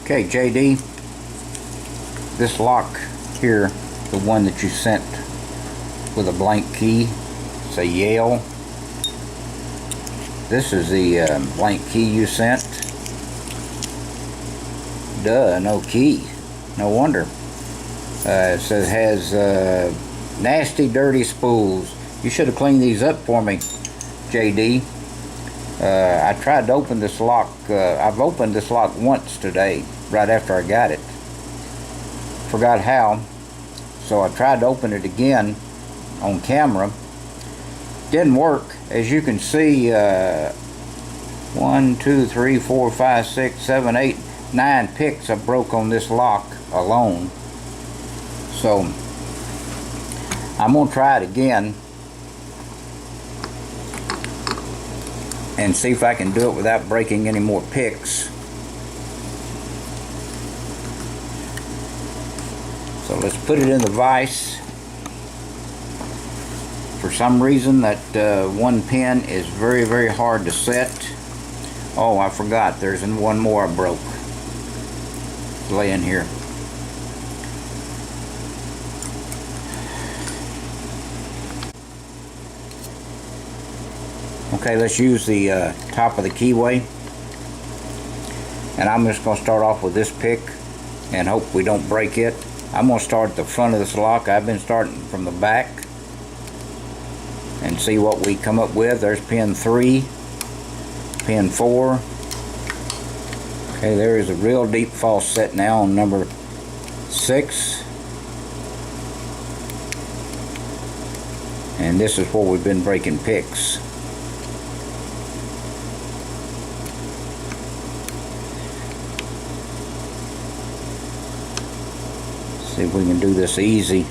Okay, JD, this lock here, the one that you sent with a blank key, it's a Yale. This is the blank key you sent. Duh, no key. No wonder. It says has nasty, dirty spools. You should have cleaned these up for me, JD. I tried to open this lock. I've opened this lock once today, right after I got it. Forgot how, so I tried to open it again on camera. Didn't work. As you can see, 1, 2, 3, 4, 5, 6, 7, 8, 9 picks I broke on this lock alone. So I'm gonna try it again and see if I can do it without breaking any more picks. So let's put it in the vise. For some reason that one pin is very, very hard to set. Oh, I forgot, there's one more I broke. It's laying here. Okay, let's use the top of the keyway, and I'm just going to start off with this pick and hope we don't break it. I'm going to start at the front of this lock. I've been starting from the back and see what we come up with. There's pin 3, pin 4. Okay, there is a real deep false set now on number 6, and this is where we've been breaking picks. See if we can do this easy.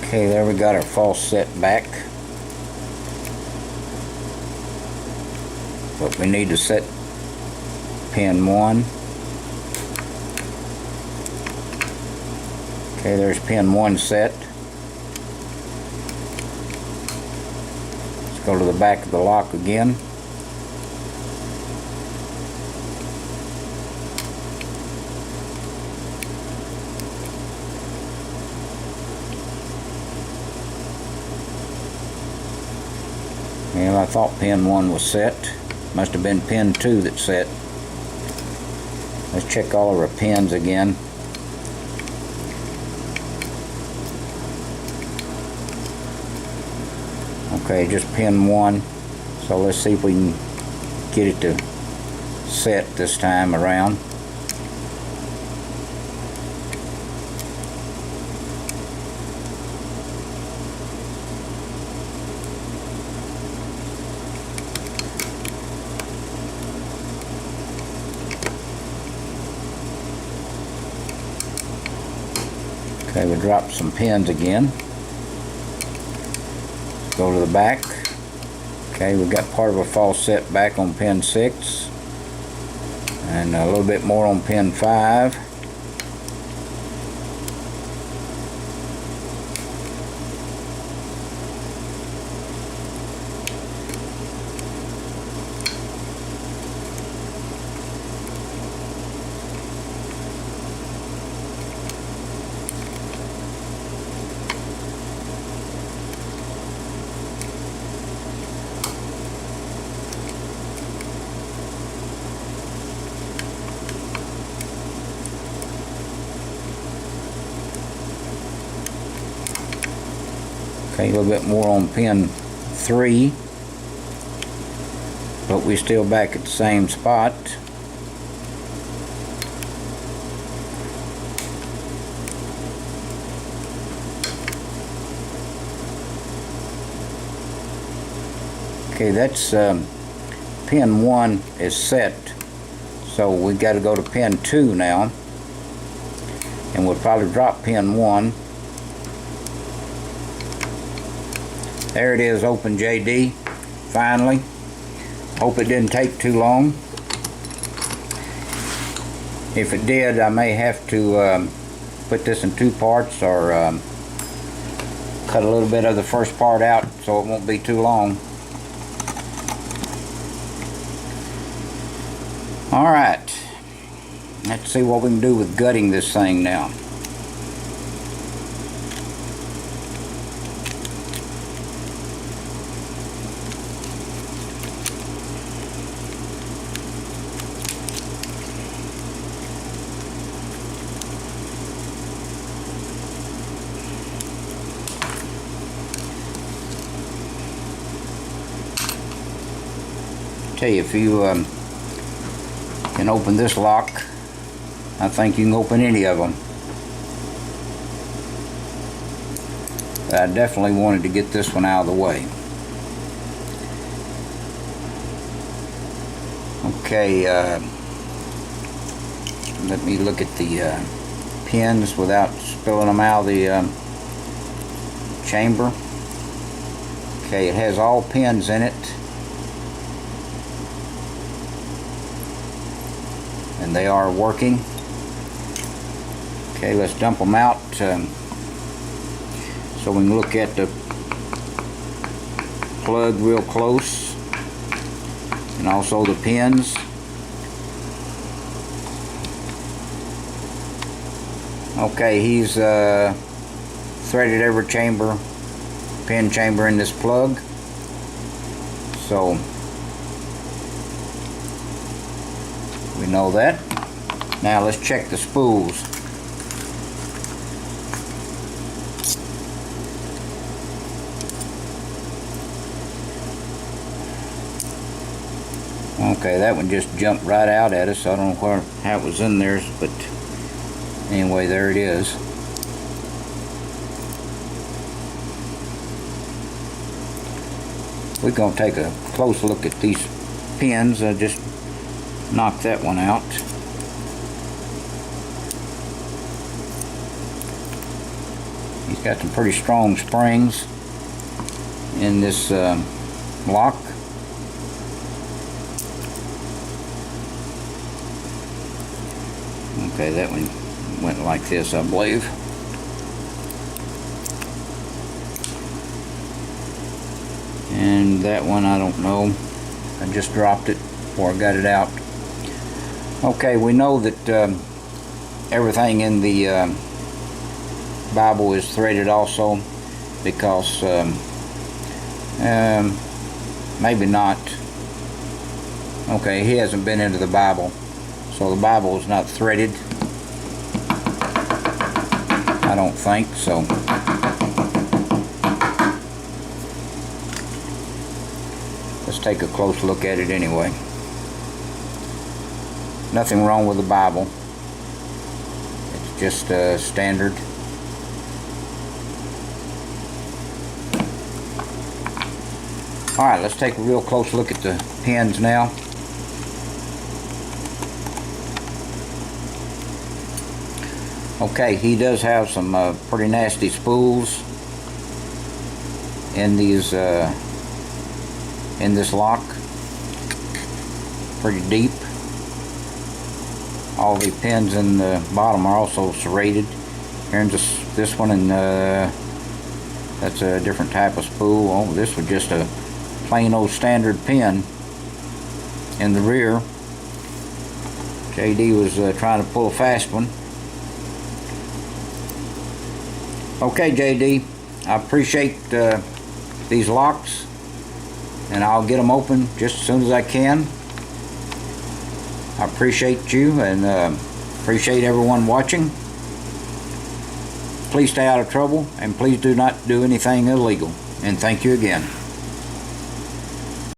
Okay, there we got our false set back. But we need to set pin 1. Okay, there's pin 1 set. Let's go to the back of the lock again. Well, I thought pin 1 was set. Must have been pin 2 that's set. Let's check all of our pins again. Okay, just pin 1. So let's see if we can get it to set this time around. Okay, we dropped some pins again. Go to the back. Okay, we've got part of a false set back on pin 6, and a little bit more on pin 5. Okay, a little bit more on pin 3. but we're still back at the same spot. Okay, that's pin 1 is set, so we got to go to pin 2 now, and we'll probably drop pin 1. There it is, open, JD, finally. Hope it didn't take too long. If it did, I may have to put this in 2 parts, or cut a little bit of the first part out so it won't be too long. Alright, let's see what we can do with gutting this thing now. Tell you, if you can open this lock, I think you can open any of them. But I definitely wanted to get this one out of the way. Okay, let me look at the pins without spilling them out of the chamber. Okay, it has all pins in it. And they are working. Okay, let's dump them out so we can look at the plug real close, and also the pins. Okay, he's threaded every pin chamber in this plug, so we know that. Now let's check the spools. Okay, that one just jumped right out at us. I don't know how it was in there, but anyway, there it is. We're going to take a close look at these pins. I just knock that one out. He's got some pretty strong springs in this lock. Okay, that one went like this, I believe. And that one, I don't know. I just dropped it before I got it out. Okay, we know that everything in the Bible is threaded also, because maybe not. Okay, he hasn't been into the Bible, so the Bible is not threaded. I don't think so. Let's take a close look at it anyway. Nothing wrong with the Bible. It's just standard. Alright, let's take a real close look at the pins now. Okay, he does have some pretty nasty spools in these in this lock. Pretty deep. All the pins in the bottom are also serrated. Here's this one, and that's a different type of spool. Oh, this was just a plain old standard pin in the rear. JD was trying to pull a fast one. Okay, JD, I appreciate these locks, and I'll get them open just as soon as I can. I appreciate you, and appreciate everyone watching. Please stay out of trouble, and please do not do anything illegal. And thank you again.